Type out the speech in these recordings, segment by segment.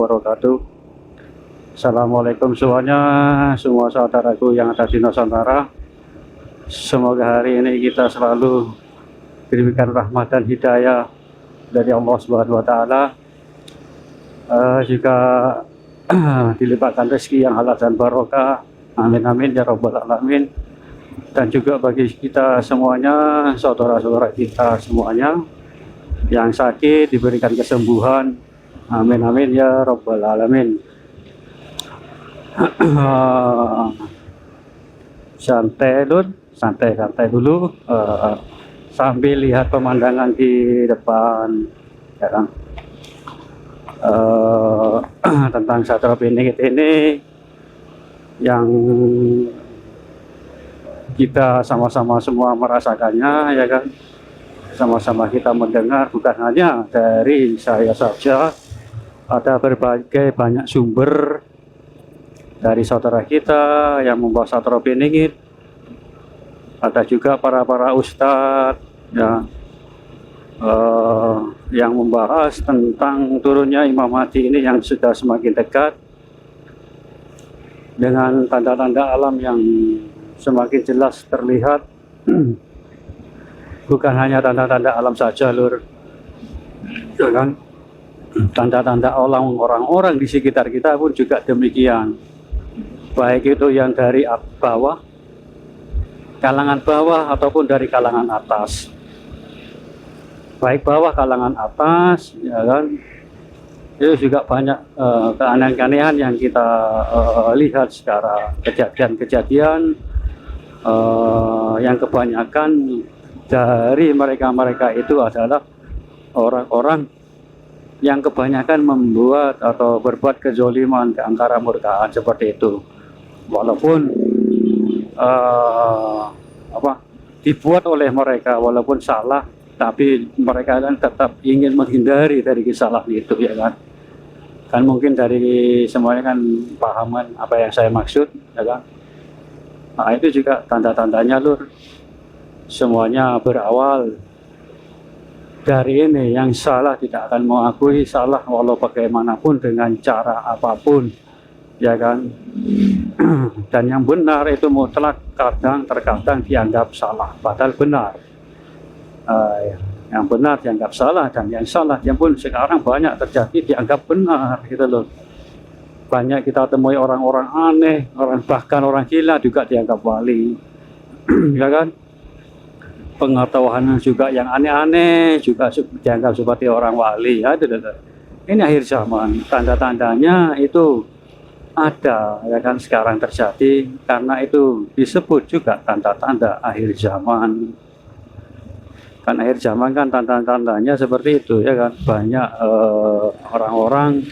Wabarakatuh. Assalamualaikum semuanya, semua saudaraku yang ada di Nusantara. Semoga hari ini kita selalu diberikan rahmat dan hidayah dari Allah Subhanahu wa Ta'ala. Juga dilimpahkan rezeki yang halal dan barokah. Amin amin ya rabbal alamin. Dan juga bagi kita semuanya, saudara-saudara kita semuanya yang sakit diberikan kesembuhan. Amin amin ya rabbal alamin. Santai dulu, sambil lihat pemandangan di depan, ya kan? Tentang Satrio Piningit ini yang kita sama-sama semua merasakannya, ya kan? Sama-sama kita mendengar, bukan hanya dari saya saja, ada berbagai banyak sumber dari saudara kita yang membawa Satrio Piningit. Ada juga para ustadz ya, yang membahas tentang turunnya Imam Mahdi ini yang sudah semakin dekat, dengan tanda-tanda alam yang semakin jelas terlihat. Bukan hanya tanda-tanda alam saja, Lur, ya kan? Tanda-tanda alam orang-orang di sekitar kita pun juga demikian, baik itu yang dari bawah, kalangan bawah, ataupun dari kalangan atas. Baik bawah, kalangan atas, ya kan, itu juga banyak keanehan-keanehan yang kita lihat secara kejadian-kejadian, yang kebanyakan dari mereka itu adalah orang-orang yang kebanyakan membuat atau berbuat kezoliman, keangkara murkaan seperti itu. Walaupun dibuat oleh mereka, walaupun salah, tapi mereka kan tetap ingin menghindari dari kesalahan itu, ya kan? Kan mungkin dari semuanya kan pahaman apa yang saya maksud, ya kan? Nah, itu juga tanda-tandanya, Lur. Semuanya berawal dari ini. Yang salah tidak akan mengakui salah walau bagaimanapun, dengan cara apapun, ya kan? Dan yang benar itu mutlak terkadang dianggap salah padahal benar. Yang benar dianggap salah, dan yang salah yang pun sekarang banyak terjadi dianggap benar, gitu loh. Banyak kita temui orang-orang aneh, bahkan orang gila juga dianggap wali. Ya kan? Pengetahuan juga yang aneh-aneh juga dianggap seperti orang wali, ya. Ini akhir zaman, tanda-tandanya itu ada, ya kan, sekarang terjadi, karena itu disebut juga tanda-tanda akhir zaman. Kan akhir zaman kan tanda-tandanya seperti itu, ya kan. Banyak orang-orang,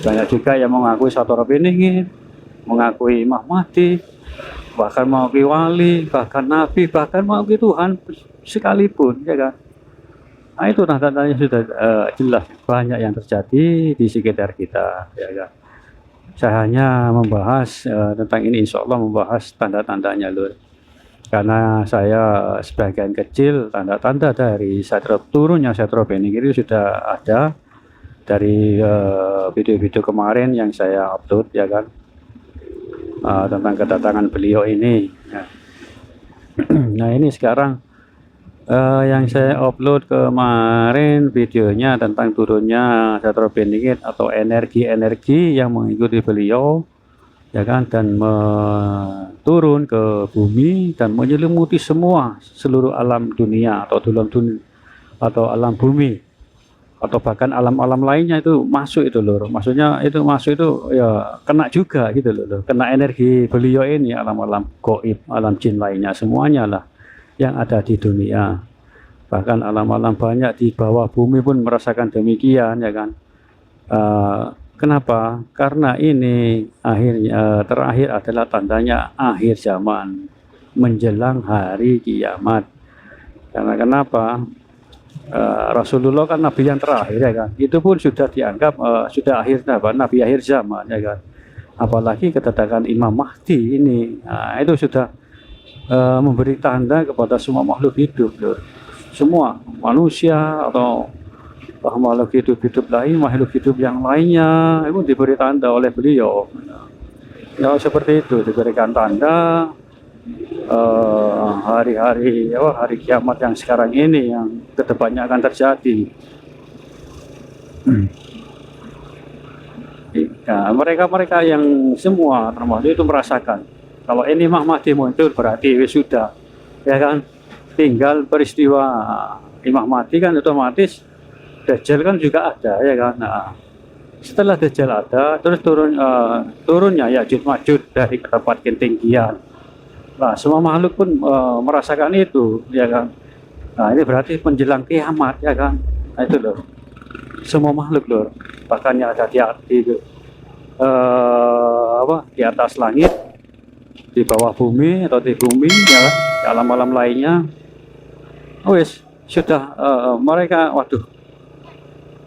banyak juga yang mengakui Satrio Piningit, mengakui Imam Mahdi, bahkan mengakui wali, bahkan nabi, bahkan mengakui Tuhan sekalipun, ya kan. Nah, itu tanda-tandanya sudah jelas banyak yang terjadi di sekitar kita, ya kan. Saya hanya membahas tentang ini, insya Allah membahas tanda-tandanya, Lur. Karena saya sebagian kecil tanda-tanda dari turunnya Satrio Piningit itu sudah ada dari video-video kemarin yang saya upload, ya kan, tentang kedatangan beliau ini. Nah, ini sekarang yang saya upload kemarin videonya tentang turunnya Satrio Piningit atau energi-energi yang mengikuti beliau, ya kan, dan turun ke bumi dan menyelimuti seluruh alam dunia atau alam bumi, atau bahkan alam-alam lainnya itu masuk itu, Lur. Maksudnya itu masuk itu ya kena juga gitu loh, kena energi beliau ini, alam-alam gaib, alam jin lainnya, semuanya lah yang ada di dunia. Bahkan alam-alam banyak di bawah bumi pun merasakan demikian, ya kan. Kenapa? Karena ini terakhir adalah tandanya akhir zaman menjelang hari kiamat. Karena kenapa? Rasulullah kan nabi yang terakhir, ya kan. Itu pun sudah dianggap sudah nabi akhir zaman, ya kan. Apalagi kedatangan Imam Mahdi ini, nah, itu sudah memberi tanda kepada semua makhluk hidup, Lur. Semua manusia atau makhluk hidup-hidup lain, makhluk hidup yang lainnya itu diberi tanda oleh beliau. Ya seperti itu, diberikan tanda hari-hari hari kiamat yang sekarang ini yang kedepannya akan terjadi. Ya, mereka-mereka yang semua termasuk itu merasakan kalau ini Mahdi muncul berarti sudah, ya kan, tinggal peristiwa Imam Mahdi kan otomatis Dajjal kan juga ada, ya kan. Nah, setelah Dajjal ada, terus turunnya Ya'juj Ma'juj dari tempat ketinggian. Nah, semua makhluk pun merasakan itu, ya kan. Nah, ini berarti menjelang kiamat, ya kan. Nah, itu loh. Semua makhluk loh, bahkan yang ada di atas langit, di bawah bumi atau di bumi, ya kan, di alam-alam lainnya. Wes sudah mereka, waduh,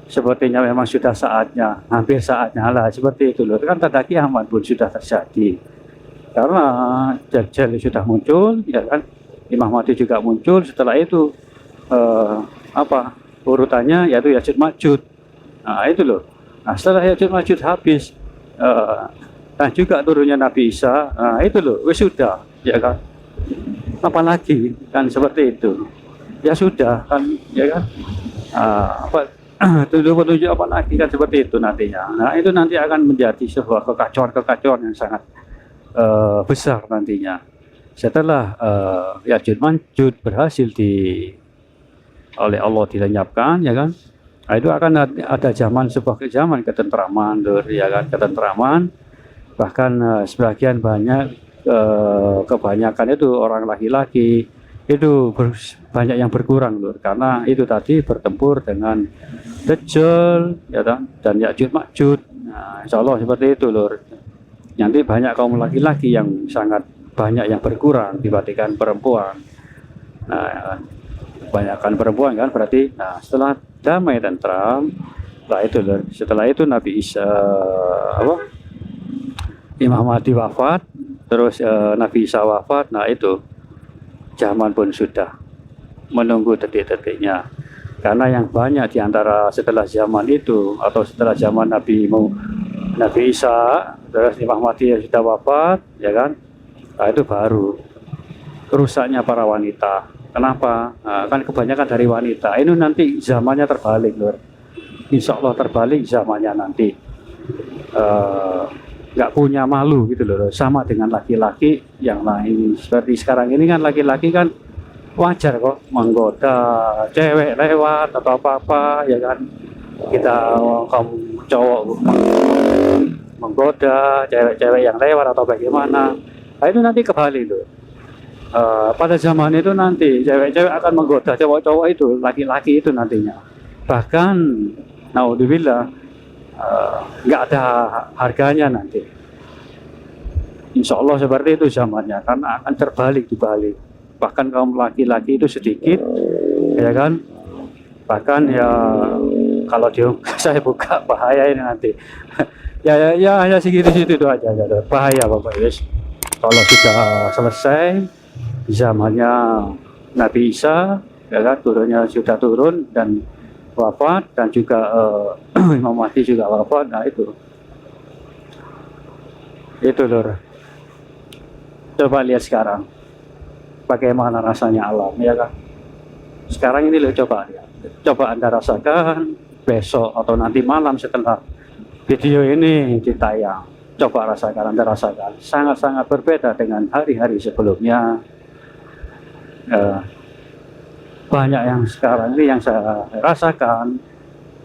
sepertinya memang sudah saatnya, hampir saatnya lah, seperti itu loh. Kan tanda kiamat pun sudah terjadi. Karena Dajjal sudah muncul, ya kan, Imam Mahdi juga muncul. Setelah itu urutannya yaitu Ya'juj Ma'juj. Nah itu loh. Nah setelah Ya'juj Ma'juj habis, dan juga turunnya Nabi Isa, nah itu loh, wes sudah, ya kan. Apalagi kan seperti itu. Ya sudah kan, ya kan. Petunjuk apa lagi kan seperti itu nantinya. Nah itu nanti akan menjadi sebuah kekacauan yang sangat besar nantinya. Setelah Ya'juj Ma'juj berhasil oleh Allah dilenyapkan, ya kan. Nah, itu akan ada sebuah zaman ketentraman, ya kan, ketentraman. Bahkan sebagian banyak, kebanyakan itu orang laki-laki itu banyak yang berkurang lur, karena itu tadi bertempur dengan Dajjal, ya kan, dan Ya'juj Ma'juj. Nah, insya Allah seperti itu lur. Nanti banyak kaum laki-laki yang sangat banyak yang berkurang dibandingkan perempuan. Nah, kebanyakan perempuan kan berarti. Nah, setelah damai tentram, setelah itu Nabi Isa Imam Mahdi wafat, terus Nabi Isa wafat. Nah itu zaman pun sudah menunggu detik-detiknya, karena yang banyak diantara setelah zaman itu atau setelah zaman Nabi Isa, terus Imam Mahdi yang sudah wafat, ya kan. Nah itu baru rusaknya para wanita. Kenapa? Nah, kan kebanyakan dari wanita. Ini nanti zamannya terbalik, lur. Insya Allah terbalik zamannya nanti. Nggak punya malu gitu loh, sama dengan laki-laki yang lain. Seperti sekarang ini kan laki-laki kan wajar kok menggoda cewek lewat atau apa-apa, ya kan. Kita kaum cowok menggoda cewek-cewek yang lewat atau bagaimana. Nah itu nanti kebalik loh. Pada zaman itu nanti cewek-cewek akan menggoda cowok-cowok itu, laki-laki itu nantinya. Bahkan naudzubillah, nggak ada harganya nanti. Insya Allah seperti itu zamannya, karena akan dibalik. Bahkan kaum laki-laki itu sedikit, ya kan. Bahkan ya kalau saya buka bahaya ini nanti. ya hanya segitu aja, bahaya Bapak Yes. Kalau sudah selesai zamannya Nabi Isa, ya kan, turunnya sudah turun dan wafat, dan juga Imam Mahdi juga wafat. Nah itu lur. Coba lihat sekarang bagaimana rasanya alam, ya kan. Sekarang ini loh, coba lihat, coba Anda rasakan besok atau nanti malam setelah video ini ditayang. Coba rasakan, Anda rasakan sangat-sangat berbeda dengan hari-hari sebelumnya. Banyak yang sekarang ini yang saya rasakan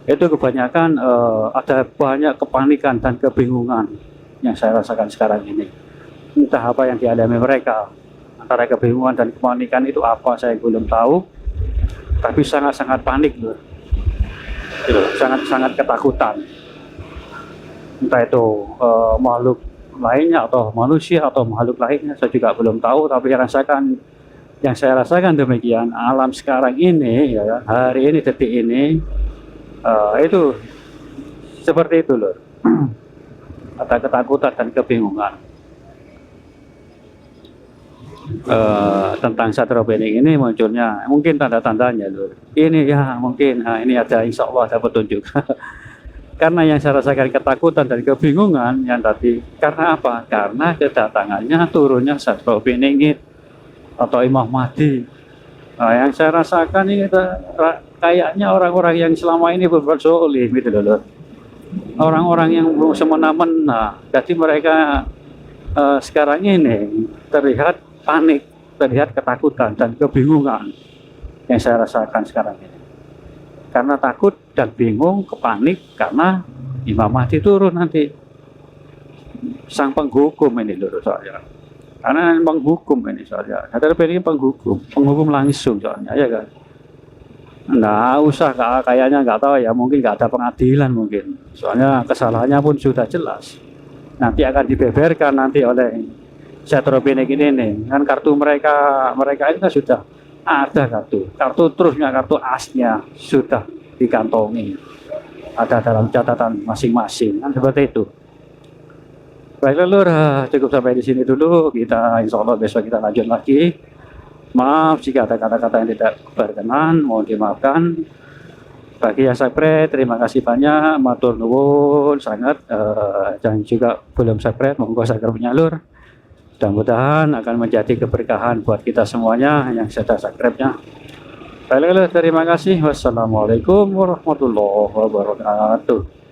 itu kebanyakan ada banyak kepanikan dan kebingungan yang saya rasakan sekarang ini. Entah apa yang dialami mereka, antara kebingungan dan kepanikan itu apa saya belum tahu, tapi sangat-sangat panik loh. Sangat-sangat ketakutan. Entah itu makhluk lainnya atau manusia atau makhluk lainnya, saya juga belum tahu, tapi yang saya rasakan demikian. Alam sekarang ini, ya, hari ini, detik ini, itu seperti itu loh. Ada ketakutan dan kebingungan. tentang satropening ini munculnya mungkin tanda-tandanya Lur. Ini ya mungkin ini ada insya Allah ada petunjuk. Karena yang saya rasakan ketakutan dan kebingungan yang tadi karena apa? Karena kedatangannya turunnya satropening atau Imam Mahdi. Nah, yang saya rasakan ini kayaknya orang-orang yang selama ini berbuat zolim gitu loh. Orang-orang yang belum semena-mena. Jadi mereka sekarang ini terlihat panik, terlihat ketakutan dan kebingungan yang saya rasakan sekarang ini. Karena takut dan bingung, kepanik karena Imam Mahdi turun nanti. Sang penghukum ini dulu soalnya. Karena penghukum ini soalnya. Satropening ini penghukum langsung soalnya, ya kan. Nggak usah, kayaknya nggak tahu ya, mungkin nggak ada pengadilan mungkin. Soalnya kesalahannya pun sudah jelas. Nanti akan dibeberkan nanti oleh satropening ini nih. Kan kartu mereka itu kan sudah ada kartu terusnya, kartu asnya sudah dikantongi, ada dalam catatan masing-masing, kan seperti itu. Baiklah Lur, cukup sampai di sini dulu. Kita insya Allah besok kita lanjut lagi. Maaf jika ada kata-kata yang tidak berkenan, mohon dimaafkan. Bagi yang subscribe, terima kasih banyak, matur nuwun sangat. Dan juga belum subscribe, monggo subscribe-nya Lur. Mudah-mudahan akan menjadi keberkahan buat kita semuanya yang sudah subscribe-nya. Baiklah, terima kasih. Wassalamualaikum warahmatullahi wabarakatuh.